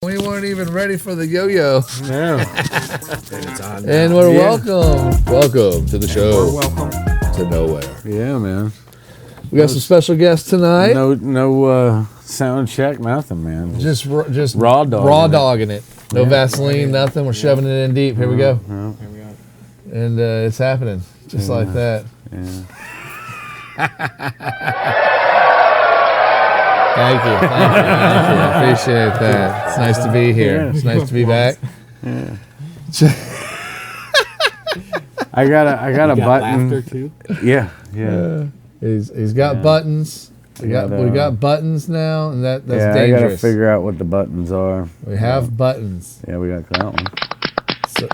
We weren't even ready for the yo-yo. Yeah. And we're welcome to the show. We're welcome to nowhere. Yeah, man. We got some special guests tonight. No sound check, nothing, man. Just raw dogging it. No Vaseline, nothing. We're shoving it in deep. Here we go. Yeah. Here we go. And it's happening just like that. Yeah. Thank you. I appreciate that. It's nice to be here. Yeah. It's nice to be back. Yeah. I got a button. Laughter too. Yeah. He's got buttons. We got buttons now, and that's dangerous. I gotta figure out what the buttons are. We have buttons. Yeah, we got that one. So,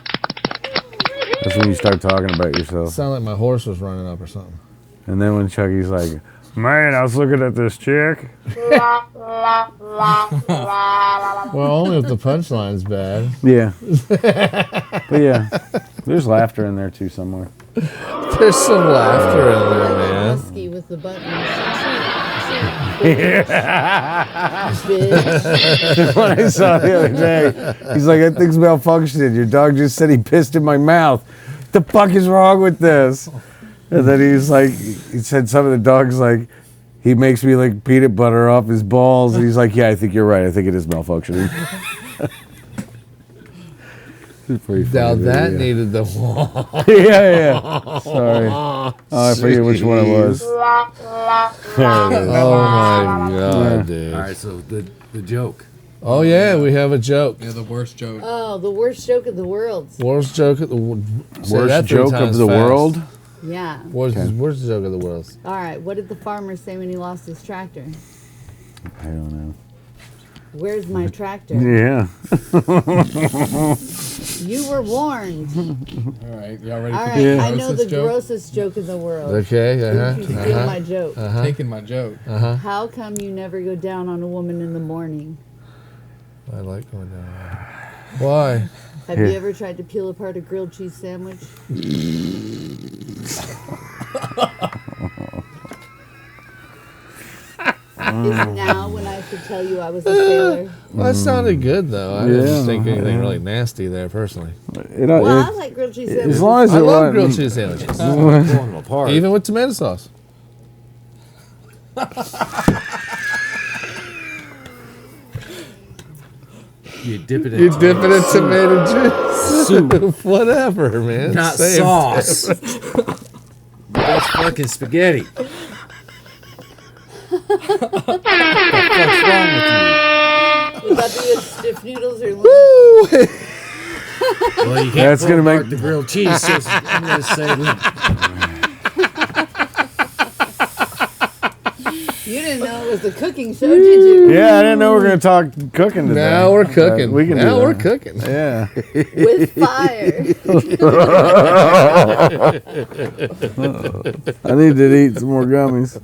That's when you start talking about yourself. sound like my horse was running up or something. And then when Chucky's like, "Man, I was looking at this chick." Well, only if the punchline's bad. Yeah. But yeah, there's laughter in there too somewhere. There's some laughter in there, man. Husky with the buttons. What I saw the other day, he's like, "That thing's malfunctioning. Your dog just said he pissed in my mouth. What the fuck is wrong with this?" And then he's like, he said some of the dogs like, he makes me like peanut butter off his balls. And he's like, "Yeah, I think you're right. I think it is malfunctioning." It's pretty funny Now that video. needed the wall. yeah. Sorry. Oh, I forget which one it was. There it is. Oh my god, dude. All right, so the joke. Oh yeah, we have a joke. Yeah, the worst joke. Oh, the worst joke of the world. Worst joke of the Worst joke of the world. Yeah. Worst joke of the world. All right. What did the farmer say when he lost his tractor? I don't know. Where's my tractor? Yeah. You were warned. All right, y'all ready All for right. the I know the grossest joke? grossest joke in the world. Okay. You steal my joke. Taking my joke. How come you never go down on a woman in the morning? I like going down. Why? Have you ever tried to peel apart a grilled cheese sandwich? Is now when I should tell you I was a sailor? Well, that sounded good though. I didn't Yeah. think anything really nasty there personally. Well, I like grilled cheese sandwiches. as long as I it love grilled wasn't, cheese sandwiches, Pulling them apart. even with tomato sauce. You dip it in. You dip it in tomato juice. Soup. Whatever, man. Not Same sauce. That's fucking spaghetti. What's wrong with Would that be with stiff noodles or Woo! you? Well, you can't That's pull gonna apart make- the grilled cheese. So I'm gonna say You didn't know it was a cooking show, did you? yeah, I didn't know we were gonna talk cooking today. Now we're cooking. We can now do we're that. cooking. Yeah. With fire. I need to eat some more gummies.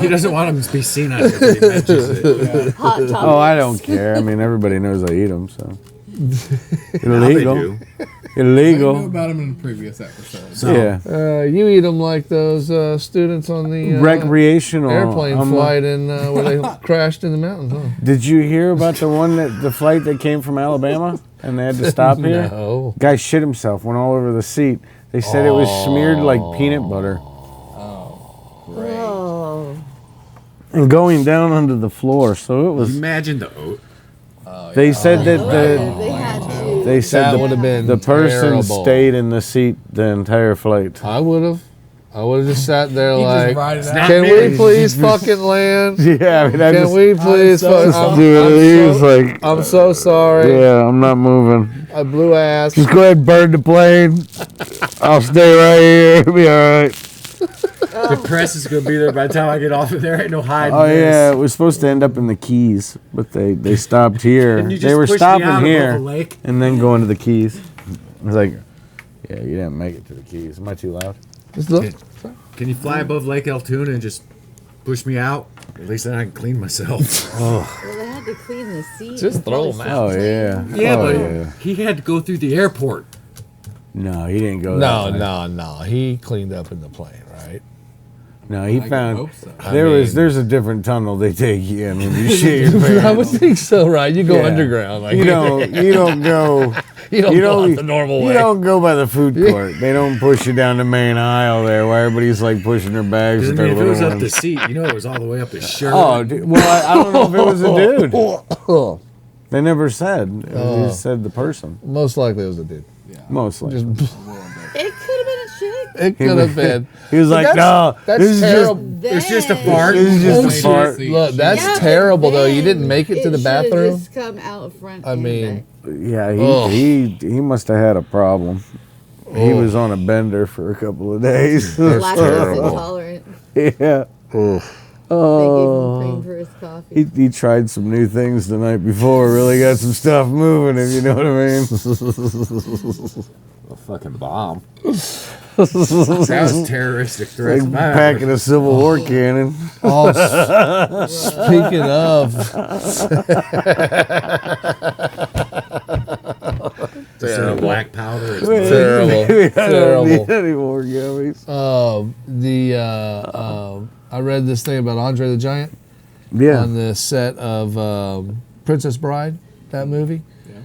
he doesn't want him to be seen on it. But he mentions it. Hot topics. Oh, I don't care. I mean, everybody knows I eat them, so. Now they Illegal. do. I knew Illegal. about him in previous episodes. So, Yeah. You eat them like those students on the Recreational. airplane I'm flight in where they crashed in the mountains. Huh? Did you hear about the flight that came from Alabama and they had to stop here? No. Guy shit himself, went all over the seat. They said it was smeared like peanut butter. Oh. And going down onto the floor. So it was. imagine the oat. They said that They had to. they said That the, would have been the person terrible. stayed in the seat the entire flight. I would have. I would have just sat there He like, just ride it out. can we please fucking land? Yeah, I mean, I Can just, we please? so fuck- dude, he was like, I'm so sorry. yeah, I'm not moving. I blew ass. Just go ahead and burn the plane. I'll stay right here. It'll be all right. The press is gonna be there by the time I get off of there. Ain't no hiding. Oh yeah, it was supposed to end up in the Keys, but they stopped here. And you just They were pushed me out stopping above here the lake. and then going to the Keys. I was like, yeah, you didn't make it to the Keys. Am I too loud? Just look. Can you fly above Lake Altoona and just push me out? At least then I can clean myself. Well, they had to clean the seat. Just throw 'em out. Oh yeah. Yeah, oh, but yeah. he had to go through the airport. No, he didn't go. No, that way. no, no. He cleaned up in the plane, right? No, he I found hope so. there's a different tunnel they take you in when you shit your pants. I would think so, right? You go Yeah. underground. Like, You don't go. you don't go out the normal You way. don't go by the food court. They don't push you down the main aisle there where everybody's like pushing their bags I with mean, their if it was little up the ones. seat, you know, it was all the way up his shirt. Oh, dude, well, I don't know if it was a dude. They never said. They just said the person. Most likely it was a dude. Mostly. Just, It could have been a chick. it could have been. He was like, no, That's this is terrible. It's just a Then- fart. This is just a She- fart. she- Look, that's Yeah, but terrible though. You then didn't make it to the should've bathroom. Just come out front. I and mean, back. Yeah, Ugh. he must have had a problem. He was on a bender for a couple of days. lactose terrible. intolerant. Yeah. They gave him cream for his coffee. He tried some new things the night before. Really got some stuff moving, if you know what I mean. A fucking bomb. That was terroristic threat. Like packing a Civil War cannon. Oh, speaking of, Instead of black powder, it's terrible, Maybe I don't terrible. need any more gummies. I read this thing about Andre the Giant Yeah. on the set of Princess Bride, that movie.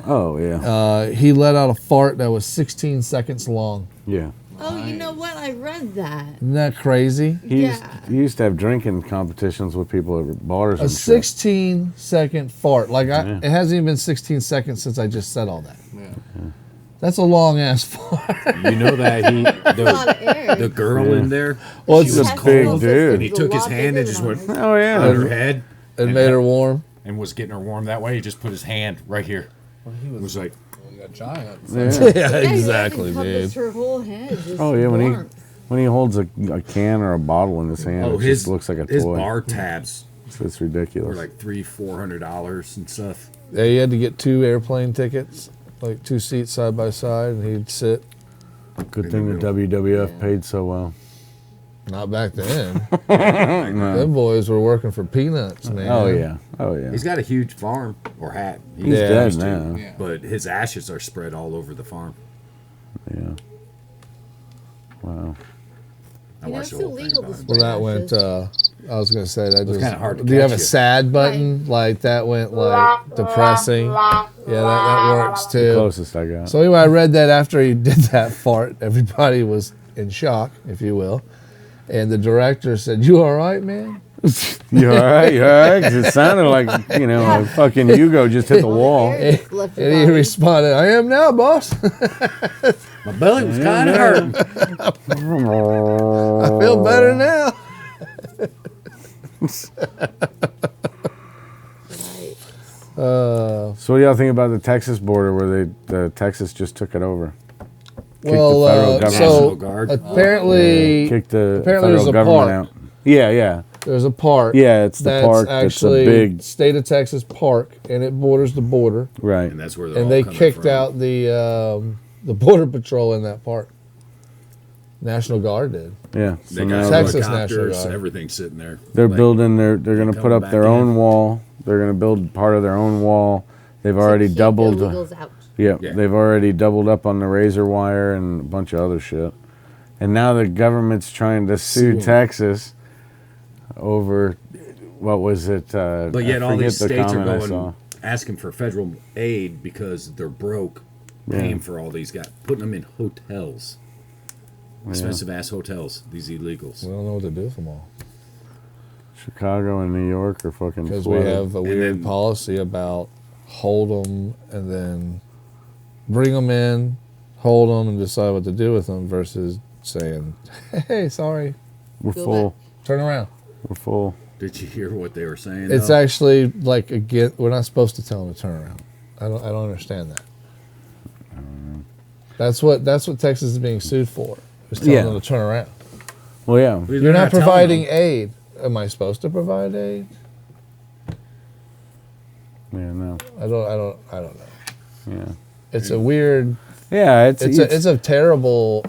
Oh yeah. He let out a fart that was 16 seconds long. Yeah. Oh, you know what? I read that. Isn't that crazy? He used to have drinking competitions with people at bars A and shit. 16-second fart. Like Yeah. it hasn't even been 16 seconds since I just said all that. Yeah. That's a long ass fart. You know that A lot of air. the girl in there, Well, she it's was a big cold, dude. and he took his hand and just went Oh yeah. on her head It made her warm. and was getting her warm that way. He just put his hand right here. He It was like, a giant. Yeah. Yeah, exactly, dude. Her whole head. Just Oh yeah, warmth. when he holds a can or a bottle in his hand, oh, it his just looks like a his toy. bar tabs It's were ridiculous. like $300-$400 and stuff. Yeah, he had to get 2 airplane tickets, like 2 seats side by side, and he'd sit. Good thing the WWF paid so well. Not back then. Them boys were working for peanuts, man. Oh yeah. Oh yeah. He's got a huge farm or hat. He's Yeah. dead used to, now. Yeah. But his ashes are spread all over the farm. Yeah. Wow. I You know, watched it's the whole thing illegal to about it. spread Well, that went. ashes. I was gonna say that was just. kinda hard to Do you have a catch you. sad button? Like that went like depressing. Yeah, that works too. Closest I got. So anyway, I read that after he did that fart, everybody was in shock, if you will, and the director said, "You all right, man?" You all right? You all right? 'Cause it sounded like, a fucking Yugo just hit the wall. Air just left your And he body. responded, "I am now, boss. My belly was kind of hurting. I feel better now." So what do y'all think about the Texas border where the Texas just took it over? Well, the federal government. so National Guard. apparently, Kicked the apparently federal there's a government park. out. Yeah. there's a park. Yeah, it's the that's park that's a actually big state of Texas park, and it borders the border. right. And that's where they're And all they coming kicked from. out the border patrol in that park. National Guard did. Yeah. They So got now Texas helicopters National and Guard. everything sitting there. they're Like, building they're going to put coming up back their in. own wall. They're going to build part of their own wall. They've To already keep doubled. illegals out. Yeah, Yeah. they've already doubled up on the razor wire and a bunch of other shit. And now the government's trying to sue Sue 'em. Texas over what was it? But yet I all forget these the states are comment I saw. going asking for federal aid because they're broke, paying for all these guys, putting them in hotels, expensive ass hotels. These illegals. We don't know what to do with them all Chicago and New York are fucking because we flooded. have a weird then- policy about hold them and then bring them in, hold them, and decide what to do with them versus saying, "Hey, sorry, We're Go full. turn around." We're full. Did you hear what they were saying? It's though? actually like again, we're not supposed to tell them to turn around. I don't understand that. That's what Texas is being sued for. Is telling Yeah. them to turn around. Well, yeah. They're You're not telling providing them. aid. Am I supposed to provide aid? Yeah, no. I don't know. Yeah. It's a weird. Yeah, It's a terrible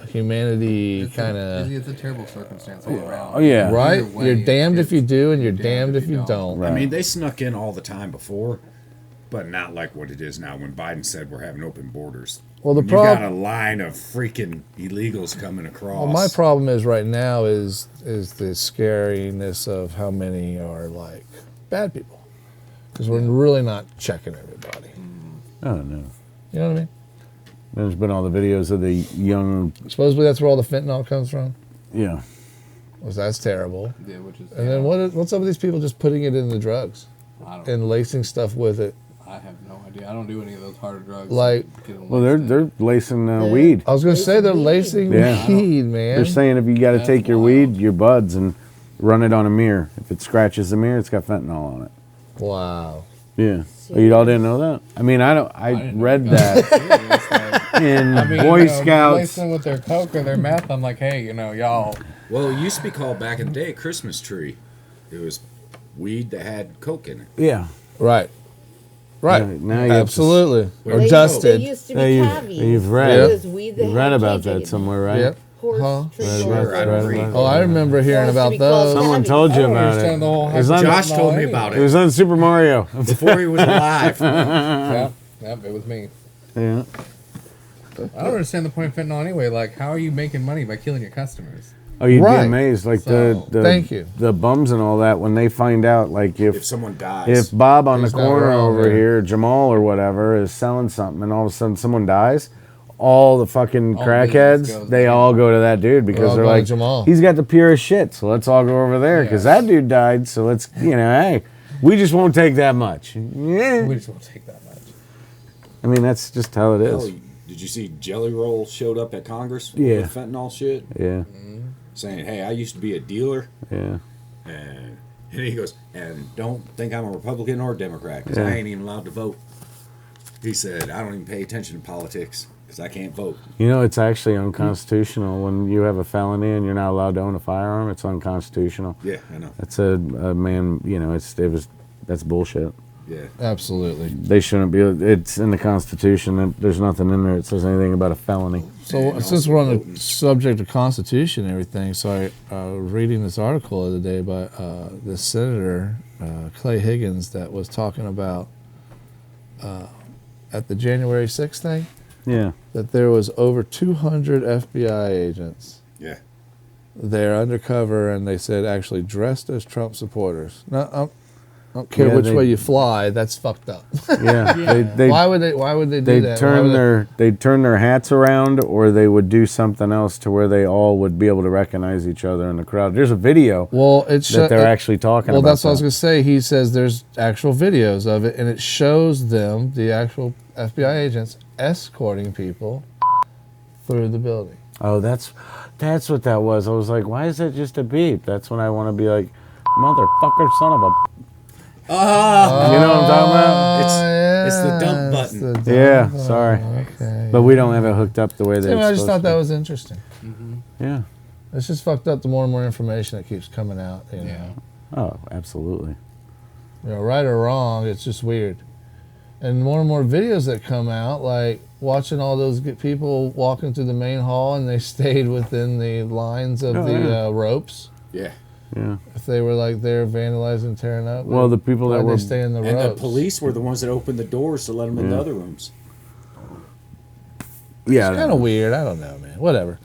humanity kind of. It's a terrible circumstance all around. Oh, yeah. Right? Either way, You're damned if you it's- do, and you're damned if you don't. Right. I mean, they snuck in all the time before, But not like what it is now when Biden said we're having open borders. Well, the You got a problem. line of freaking illegals coming across. Well, my problem is right now is the scariness of how many are like bad people, because we're really not checking everybody. Oh no. You know what I mean? There's been all the videos of the young. Supposedly that's where all the fentanyl comes from. Yeah. Well, that's terrible. Yeah, which is. And then what's up with these people just putting it in the drugs I don't. and lacing stuff with it? I have no idea. I don't do any of those harder drugs. Like- Get 'em Well, laced in. they're lacing Yeah. weed. I was gonna say they're lacing Yeah. weed, man. They're saying if you got to That's take your wild. weed, your buds, and run it on a mirror. If it scratches the mirror, it's got fentanyl on it. Wow. Yeah. Oh, you all didn't know that? I mean, I didn't know read that. that It's like, in I mean, Boy Scouts. lacing with their coke or their meth. I'm like, hey, y'all. Well, it used to be called back in the day Christmas tree. It was weed that had coke in it. Yeah. Right. Right. Yeah, now you have to- Absolutely. Where Or you They dusted. used to be Hey, cavies. you've read. It Yep. was weed that You had read about can't take that it. somewhere, right? Yep. Horse Huh? treacle. Sure, I don't read. Oh, I remember hearing Supposed to about be called those. Someone cavies. told you I don't about understand it. the whole It was on, Josh No, told me anyway. about it was it on Super Mario. before he was alive. Yep, it was me. Yeah. I don't understand the point of fentanyl anyway. Like, how are you making money by killing your customers? Oh, you'd Right. be amazed. Like So, the thank you. the bums and all that when they find out, like If someone dies, if Bob on He's the not corner wrong, over man. here, Jamal or whatever, is selling something, and all of a sudden someone dies, all the fucking All crackheads, business goes they down. all go to that dude because all they're going to like, Jamal. he's got the purest shit, so let's all go over there because Yeah. that dude died. So let's, hey, we just won't take that much. Yeah. We just won't take that much. I mean, that's just how it Hell, is. did you see Jelly Roll showed up at Congress Yeah. with fentanyl shit, Yeah, saying, "Hey, I used to be a dealer," yeah. and he goes, "And don't think I'm a Republican or a Democrat because Yeah. I ain't even allowed to vote." He said, "I don't even pay attention to politics because I can't vote." You know, it's actually unconstitutional when you have a felony and you're not allowed to own a firearm. It's unconstitutional. Yeah, I know. That's a man. That's bullshit. Yeah, Absolutely. They shouldn't be. It's in the Constitution. And there's nothing in there that says anything about a felony. So And since also we're on the voting. subject of Constitution and everything, so I was reading this article the other day by this senator Clay Higgins that was talking about at the January 6th thing Yeah. that there was over 200 FBI agents yeah. there undercover, and they said actually dressed as Trump supporters. Now, I don't care Yeah, which they- way you fly. That's fucked up. Yeah. They Why would they do that? they'd turn their hats around, or they would do something else to where they all would be able to recognize each other in the crowd. There's a video Well, it's that they're actually talking Well, about. that's what I was that. going to say. He says there's actual videos of it, and it shows them, the actual FBI agents, escorting people through the building. Oh, that's what that was. I was like, why is that just a beep? That's when I want to be like, motherfucker, son of a. You know what I'm talking about? It's the dump Oh, it's button. the dump Yeah, button. sorry. Okay. But we don't have it hooked up the way that Anyway, it's I just thought supposed that to. was interesting. Yeah. It's just fucked up. The more and more information that keeps coming out, you know. Yeah. Oh, absolutely. You know, right or wrong, it's just weird. And more videos that come out, like watching all those people walking through the main hall, and they stayed within the lines of Oh, the yeah. Ropes. Yeah. Yeah. If they were like there vandalizing, tearing up. Well, the people that why'd were they stay in the And ropes. the police were the ones that opened the doors to let them in the Yeah. other rooms. yeah, It's kind of weird. I don't know, man. Whatever.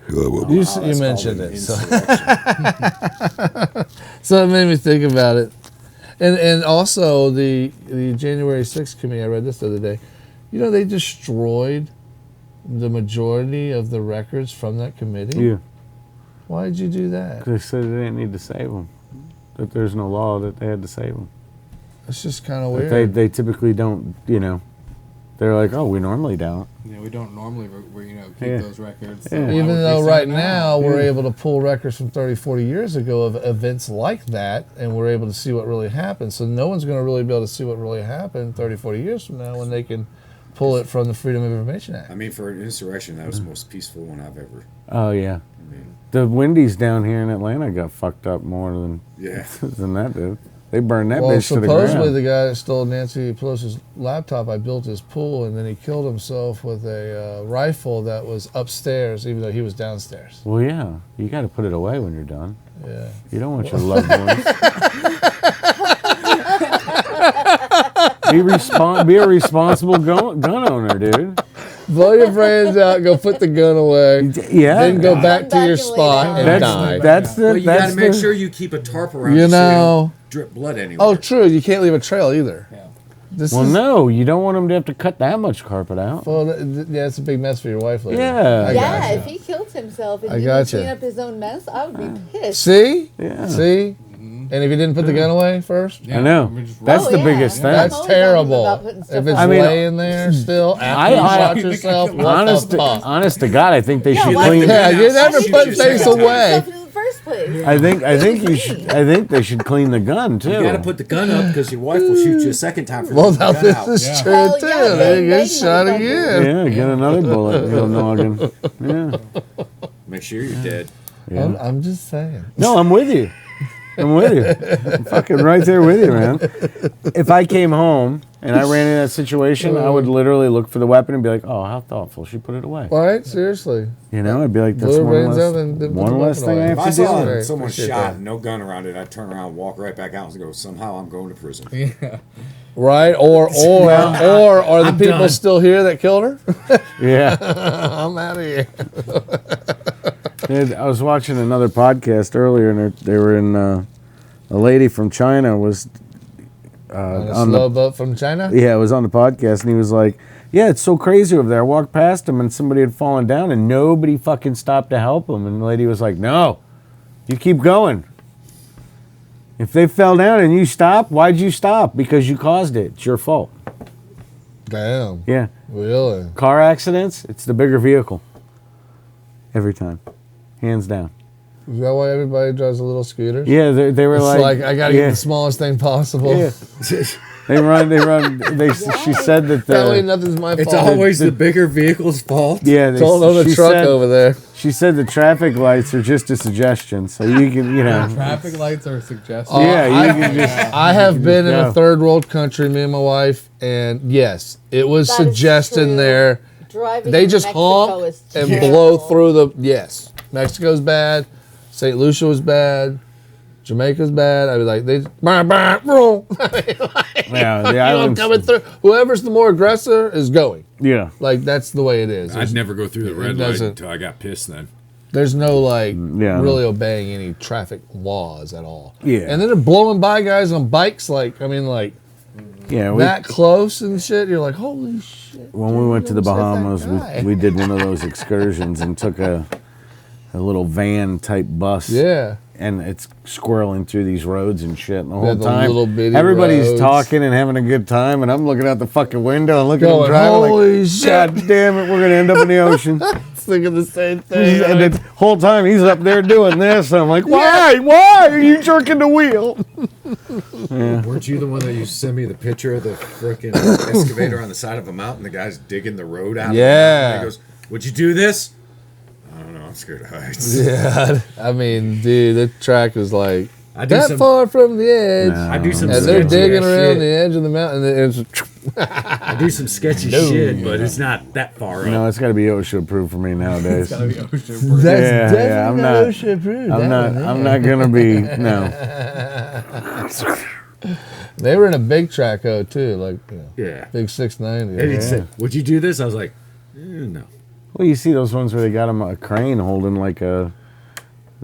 You That's mentioned called an it, so. insurrection. So it made me think about it. And also the January 6th committee, I read this the other day. You know, they destroyed the majority of the records from that committee. Yeah. Why did you do that? They said they didn't need to save them. That there's no law that they had to save them. It's just kind of But weird. they typically don't. They're like, oh, we normally don't. Yeah, we don't normally, keep Yeah. those records. Yeah. why Even would we though save right it now we're Yeah. able to pull records from 30, 40 years ago of events like that, and we're able to see what really happened. So no one's going to really be able to see what really happened 30, 40 years from now when they can pull it from the Freedom of Information Act. I mean, for an insurrection, that was the most peaceful one I've ever. Oh yeah. I mean, The Wendy's down here in Atlanta got fucked up more than yeah. than that did. They burned that Well, bitch to the supposedly ground. the guy that stole Nancy Pelosi's laptop, I built his pool, and then he killed himself with a rifle that was upstairs, even though he was downstairs. Well, yeah, you got to put it away when you're done. Yeah. You don't want your loved ones. Be a responsible gun owner, dude. Blow your brains out. Go put the gun away. Yeah. Then go back to Come your back and lay spot down. and die. That's the. Well, you got that's to make the- sure you keep a tarp around You you so you know. don't drip blood anywhere. Oh, true. You can't leave a trail either. Yeah. This Well, is, no, you don't want them to have to cut that much carpet out. Well, yeah, it's a big mess for your wife later. Yeah. I Yeah, gotcha. if he killed himself and I he gotcha. would clean up his own mess, I would be pissed. See? Yeah. See? And if you didn't put the gun away first? Yeah, I know. we just That's roll. the yeah. biggest thing. That's I'm always on him terrible. about putting stuff If it's away. I mean, laying there still after I- you I- shot yourself, what honest, the to, fuck? honest to God, I think they should why clean. did Yeah, you never Shoot put yourself. things Shoot away. Stuff in the first place. I think you should. I think they should clean the gun too. You got to put the gun up because your wife will shoot you a second time for Well, the now gun this out. is Yeah. true Well, too. yeah, They bang, get bang, shot motherfucker. again. Yeah, get another bullet in your noggin. Yeah. Make sure you're dead. Yeah. I'm just saying. No, I'm with you. I'm with you. I'm fucking right there with you, man. If I came home and I ran into that situation, I would literally look for the weapon and be like, "Oh, how thoughtful! She put it away." Right? Seriously. You know, I'd be like, "That's Blew her one brains less, out and didn't put one the less weapon thing I away. have If to I deal saw with." Right, someone appreciate shot that. and no gun around it, I'd turn around, walk right back out, and go, somehow I'm going to prison. Yeah. Right? Or are the I'm people done. still here that killed her? Yeah. I'm out of here. Dude, I was watching another podcast earlier, and they were in. A lady from China was On a on slow the boat from China? it was on the podcast, and he was like, "Yeah, it's so crazy over there. I walked past him, and somebody had fallen down, and nobody fucking stopped to help him." And the lady was like, "No, you keep going. If they fell down and you stopped, why'd you stop? Because you caused it. It's your fault." Damn. Yeah, Really? car accidents, it's the bigger vehicle. Every time, hands down. Is that why everybody drives a little scooters? Yeah, they were It's like, I gotta yeah, get the smallest thing possible. yeah. They run. She said that That way the nothing's my It's fault. always the bigger vehicle's fault. yeah. Don't own a she truck said- over there. She said the traffic lights are just a suggestion, so you can, Traffic lights are a suggestion. Yeah, you I, can just. I have been in go. a third world country, me and my wife, and yes, it was That is suggesting true. there. Driving They in just Mexico honk is and terrible. blow through the. Yes, Mexico's bad. St. Lucia was bad. Jamaica's bad. I'd be like, they bah, bah, roll. Yeah, the You know, islands. coming through. Whoever's the more aggressor is going. Yeah, Like that's the way it is. I'd There's, never go through the red light doesn't- until I got pissed then. there's no like Yeah. really obeying any traffic laws at all. Yeah. And then they're blowing by guys on bikes. Like I mean, like yeah. that close and shit. You're like, holy shit. When we went to the Who said that Bahamas, guy? we did one of those excursions and took a little van type bus. Yeah. And it's squirreling through these roads and shit. And the whole Yeah, the time, little bitty everybody's roads. talking and having a good time, and I'm looking out the fucking window and looking at Going, them driving "Holy like, shit." God damn it, we're gonna end up in the ocean. Thinking the same thing. And the whole time he's up there doing this, and I'm like, why are you jerking the wheel? Weren't you the one that you sent me the picture of the freaking excavator on the side of a mountain? The guy's digging the road out. Yeah. Of the mountain. He goes, "Would you do this?" I don't know. I'm scared of heights. Yeah. I mean, dude, the track was like I do that some. far from the edge. I do some. And they're sketchy digging ass around shit. the edge of the mountain. And it's, I do some sketchy shit, but it's not that far up. No, it's got to be OSHA approved for me nowadays. Gotta be ocean proof. that's Yeah, definitely yeah, I'm not not- OSHA approved. I'm not gonna be no. They were in a big traco too, like Yeah. big 690. And he said, "Would you do this?" I was like, "No." Well, you see those ones where they got them a crane holding like a.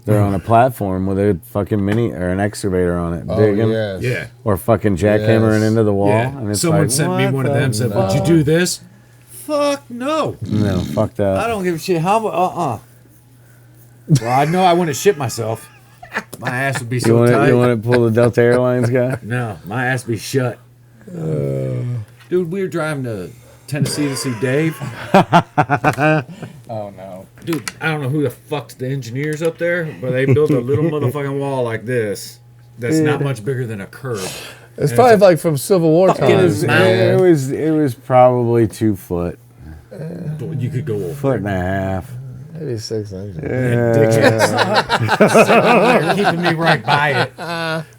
They're on a platform with a fucking mini or an excavator on it, Oh digging, yes. Yeah. or fucking jackhammering Yes. into the wall. Yeah. And it's Someone like, sent me what one of the- them. Said, "Would you do this?" Fuck no. No, fuck that. I don't give a shit. How? Well, I know I wouldn't shit myself. My ass would be You so want tight. to? You want to pull the Delta Airlines guy? No, my ass be shut. Dude, we were driving to Tennessee to see Dave. Oh no. Dude, I don't know who the fuck's the engineers up there, but they built a little motherfucking wall like this that's not much bigger than a curb. It's probably like from Civil War times. mountain. It was probably 2 foot, You could go over. foot and a half. Maybe 600. They're keeping me right by it.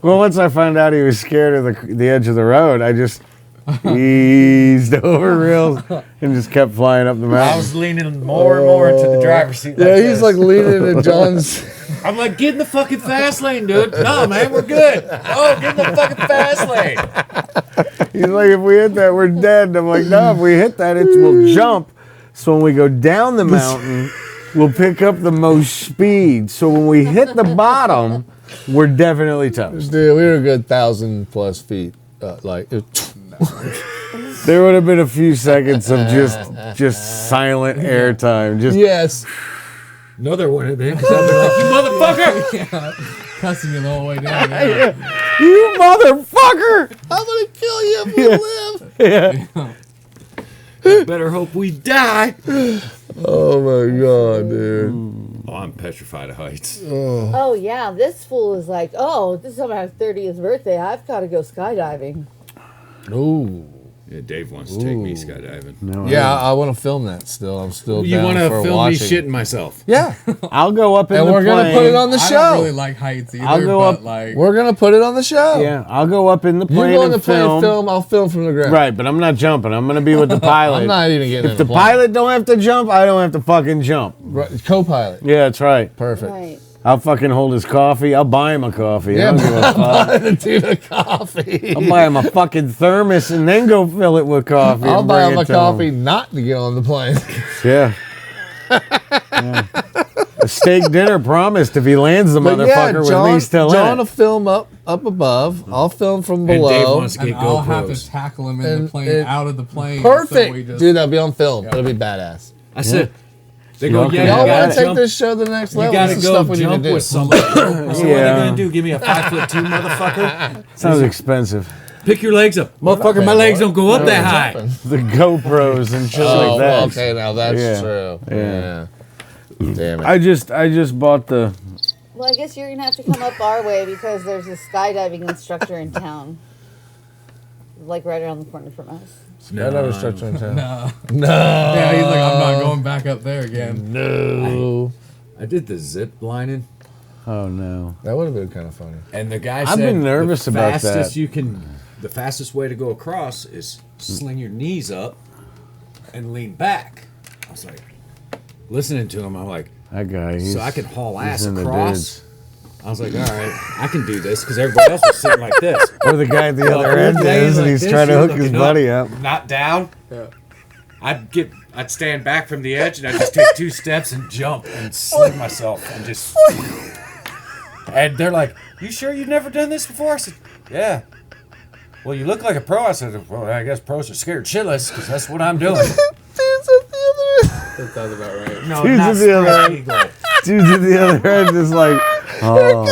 Well, once I found out he was scared of the edge of the road, I just eased over real, and just kept flying up the I mountain. was leaning more and more into the driver's seat. Yeah, like he's this. like leaning into John's. I'm like, get in the fucking fast lane, dude. No, man, we're good. Oh, get in the fucking fast lane. He's like, if we hit that, we're dead. And I'm like, no, if we hit that, we'll jump. So when we go down the mountain, we'll pick up the most speed. So when we hit the bottom, we're definitely toast. Dude, we were a good 1,000+ feet. There would have been a few seconds of just silent airtime. Just yes. No, there wouldn't have been, because I'd be like, you motherfucker. Cussing you the whole way down. Yeah. you motherfucker! I'm gonna kill you if you live. Yeah. Better hope we die. Oh my god, dude. Oh, I'm petrified of heights. Oh yeah, this fool is like, oh, this is my 30th birthday. I've got to go skydiving. Ooh. Yeah, Dave wants to take me skydiving. No, Yeah, I want to film that still. I'm still You down want to for film watching. me shitting myself? Yeah. I'll go up in And the we're plane. gonna put it on the I show. don't really like heights either, I'll go but up- like We're gonna put it on the show. Yeah, I'll go up in the You plane go on the and plane, film. I'll film from the ground. Right, but I'm not jumping. I'm gonna be with the pilot. I'm not even getting in If the the plane. pilot don't have to jump, I don't have to fucking jump. Right, co-pilot. Yeah, that's right. Perfect. Right. I'll fucking hold his coffee. I'll buy him a coffee. Yeah, I don't give a fuck. the dude a coffee. I'll buy him a fucking thermos and then go fill it with coffee. I'll and buy bring him it a to coffee not to get on the plane. Yeah. Yeah. A steak dinner promised if he lands the But yeah, motherfucker John, with me still John in will it. film up above. I'll film from And Dave below. wants to and get I'll have to GoPros. tackle him in And the plane it- out of the plane. Perfect, So we just, dude. That'll be on film. It'll be badass. I said, they go, Okay. yeah, Yeah, Y'all you want gotta to take jump. this show to the next You level? gotta This is go stuff we need to jump do. with somebody. So what are they Yeah. gonna do? Give me a 5'2" motherfucker? Sounds expensive. Pick your legs up, motherfucker. My paying legs for it. don't go up that high. Jumping. The GoPros and shit Oh, like that. okay. Now that's Yeah. true. Yeah. Damn it. I just bought the. Well, I guess you're gonna have to come up our way because there's a skydiving instructor in town, like right around the corner from us. Another structure in town. no. No. Yeah, he's like, I'm not going back up there again. No. I did the zip lining, Oh no. That would have been kind of funny. and the guy I've said been nervous the about fastest that. The fastest way to go across is sling your knees up and lean back. I was like, listening to him, I'm like, That guy. so I can haul ass in the across. dudes. I was like, all right, I can do this because everybody else was sitting like this. Or the guy at the Well, other if end you're laying is, and like he's this, trying to you're hook his looking buddy up. Not down. Yeah. I'd stand back from the edge and I'd just take 2 steps and jump and sling myself and just. And they're like, "You sure you've never done this before?" I said, "Yeah." Well, you look like a pro. I said, "Well, I guess pros are scared shitless because that's what I'm doing." That sounds about right. No, Dude's not at the other spread end. eagle. Dude's at the other end is like, oh.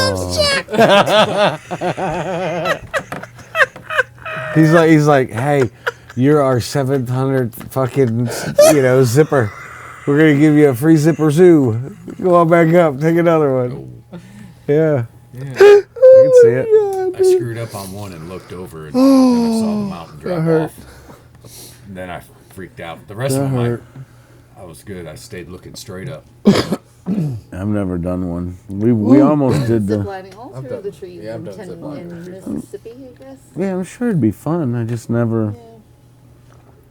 he's like, hey, you're our 700 fucking, zipper. We're gonna give you a free zipper zoo. Go on back up, take another one. Yeah, I can see it. I screwed up on one and looked over and I saw the mountain drop off. And then I freaked out. The rest of them, I was good. I stayed looking straight up. I've never done one. We almost did Zip the. lining all through done- the trees yeah, I've in, done zip lining in for sure. Mississippi, I guess. Yeah, I'm sure it'd be fun. I just never,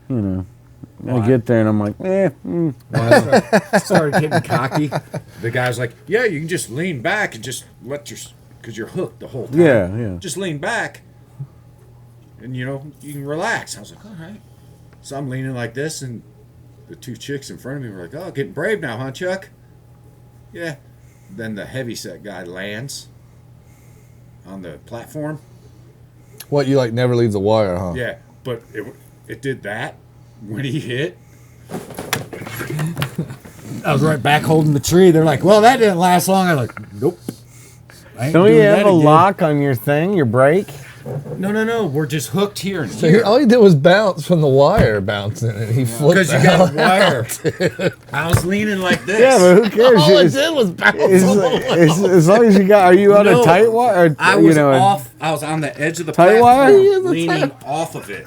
Yeah. I get there and I'm like, When I started getting cocky, the guy's like, "Yeah, you can just lean back and just let because you're hooked the whole time. Yeah. Just lean back, and you can relax." I was like, "All right." So I'm leaning like this, and the 2 chicks in front of me were like, "Oh, getting brave now, huh, Chuck?" Yeah. Then the heavyset guy lands on the platform. What, you like never leave the wire, huh? Yeah, but it did that when he hit. I was right back holding the tree. They're like, "Well, that didn't last long." I'm like, "Nope." I ain't Don't you doing have that a again. lock on your thing, your brake? No. We're just hooked here and So he, here. all he did was bounce from the wire bouncing, and he flipped Because you out. got wire. I was leaning like this. Yeah, but who cares? All it It's- did was bounce. as long as you got, are you on No, a tight wire? Or, I was off. I was on the edge of the Tight wire? platform, He is a leaning off of it,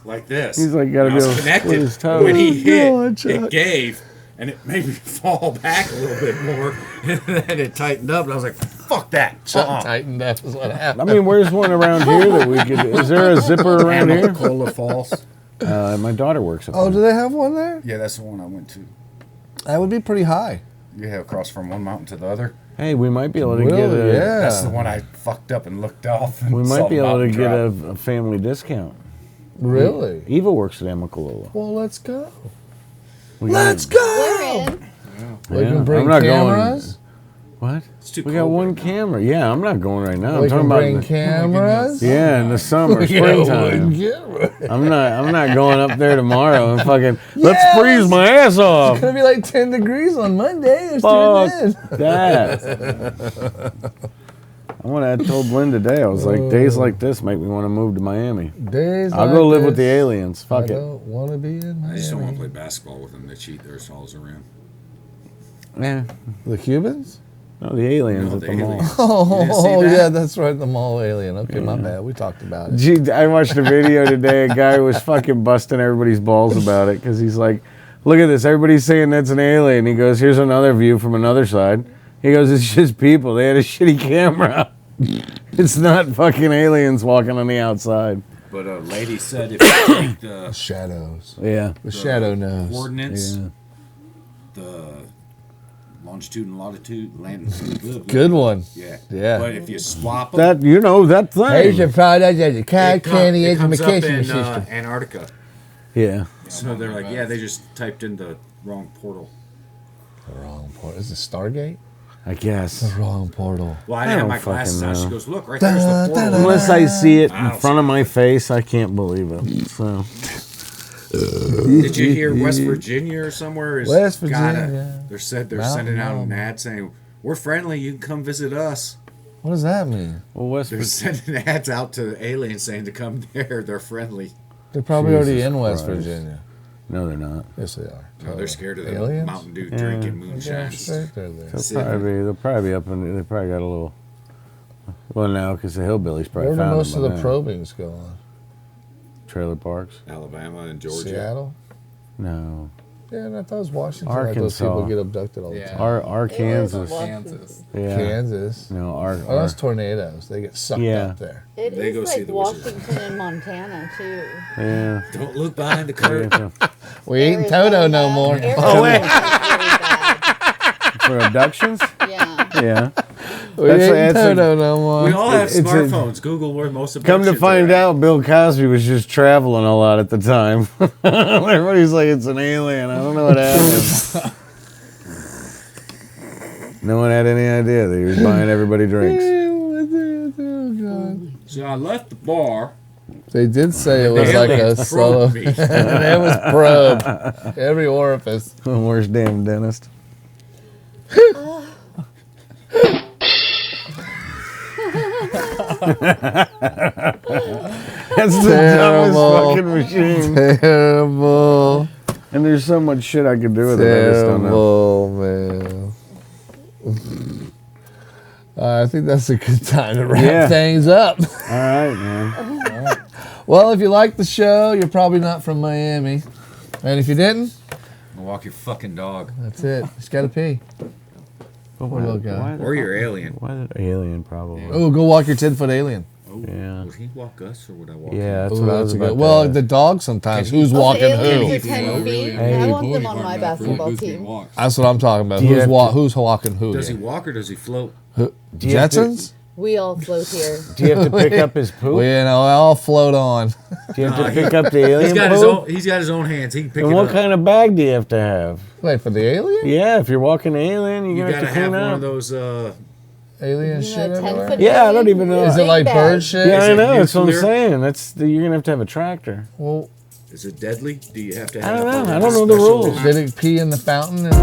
like this. He's like, gotta And I be was able to connected. split his toes. When he hit, God, Chuck. it gave, and it made me fall back a little bit more, and then it tightened up, and I was like, "Fuck!" fuck that. Tightened up is what happened. I mean, where's one around here that we could? Is there a zipper around here? Cola Falls. My daughter works up Oh, there. do they have one there? Yeah, that's the one I went to. That would be pretty high. You have across from one mountain to the other. Hey, we might be able to get Really? a. Yeah. That's the one I fucked up and looked off. And We saw might be the able to mountain get drop. a family discount. Really? Eva works at Amicalola. Well, let's go. We Let's got- We're go. in. We Yeah, can bring I'm not going- cameras. What? It's too We got cold one right now. camera. Yeah, I'm not going right now. We I'm talking can about. bring cameras. Yeah, in the summer, We got one springtime. camera. I'm not going up there tomorrow and fucking let's Yes! freeze my ass off. It's gonna be like 10 degrees on Monday. It's Fuck turned in. that. I told Lynn today, I was like, days like this make me want to move to Miami. Days I'll like go live with the this, aliens. Fuck I it. don't want to be in I just don't want to Miami. play basketball with them. They cheat their souls around. Yeah. The Cubans? No, the aliens No, at the the mall. aliens. Oh, You didn't see that? yeah, that's right. The mall alien. Okay, my bad. We talked about it. Gee, I watched a video today. A guy was fucking busting everybody's balls about it because he's like, look at this. Everybody's saying that's an alien. He goes, here's another view from another side. He goes, it's just people. They had a shitty camera. It's not fucking aliens walking on the outside. But a lady said if you take the Shadows. Yeah. The shadow knows. coordinates, Yeah. the longitude and latitude, Good one. Yeah. Yeah. But if you swap them, That, that thing. Here's your product as a card candy it comes up education in system. Antarctica. Yeah. So they're like, yeah, they just typed in the wrong portal. The wrong portal. Is it Stargate? I guess. Wrong portal. Well, I didn't have don't my glasses fucking on. She know. goes, look, right there's the portal. Unless I see it I in don't front see of my face, I can't believe it. So Did you hear West Virginia or somewhere is West got Virginia. they're they're Mountain sending out Home. an ad saying we're friendly. You can come visit us. What does that mean? well, West They're Virginia. sending ads out to aliens saying to come there. They're friendly. They're probably already Jesus in West Christ. Virginia. No, they're not. Yes, they are. No, they're scared of the Aliens? Mountain Dew drinking moonshine. Yes, they're there. They'll probably be up in. They probably got a little. Well, now because the hillbillies probably Where do found most them of by the now. probings go on? Trailer parks. Alabama and Georgia. Seattle? No, Yeah, and I thought it was Washington. Like those Arkansas. people get abducted all the Yeah. time. Arkansas. Kansas. Yeah. Kansas. No, Oh, that's tornadoes. They get sucked Yeah. up there. It They is go see like the wizard. Washington and Montana too. yeah. Don't look behind the curtain. We ain't Toto no more. Oh wait. Really For abductions. bad. Yeah. Yeah. We That's- ain't that's a- Toto no more. We all have It's a- smartphones. Google where most of Come to find out, Bill Cosby was just traveling a lot at the time. Everybody's like, it's an alien. I don't know what happened. No one had any idea that he was buying everybody drinks. So I left the bar. They did say it was like a aliens solo. probed me. It was probe. Every orifice. Worst damn dentist. That's the dumbest Terrible. fucking machine. Terrible. And there's so much shit I could do with it. I just don't know. Terrible, man. I think that's a good time to wrap Yeah. things up. All right, man. Well, if you like the show, you're probably not from Miami. And if you didn't, Walk your fucking dog. that's it. Just got to pee. But Poor little guy. Or your alien. Why did alien probably? Oh, go walk your 10-foot alien. Yeah. Would he walk us or would I walk Yeah, him? that's Ooh, what I that's was a about good. to Well, ask. the dog sometimes. Who's Oh, the walking aliens who? are 10 feet. Hey, I want boy. them on my basketball team. That's what I'm talking about. Do you Who's have who's walking who? Does he yeah. walk or does he float? Do you have to- Jetsons? We all float here. Do you have to pick up his poop? Well, you know, I'll float on. Do you have to pick up the alien He's got poop? his own hands. He can pick And it what up. kind of bag do you have to have? Wait, for the alien? Yeah, if you're walking alien, You you're gonna gotta have to have clean one up. of those. Alien You shit know, 10 everywhere? foot Yeah, I don't even know. Is it Big like bag. bird shit? Yeah, Is I it know. That's what I'm nuclear? saying. You're gonna have to have a tractor. Well, Is it deadly? Do you have to I have? don't know. a I don't know the special- rules. did it pee in the fountain? And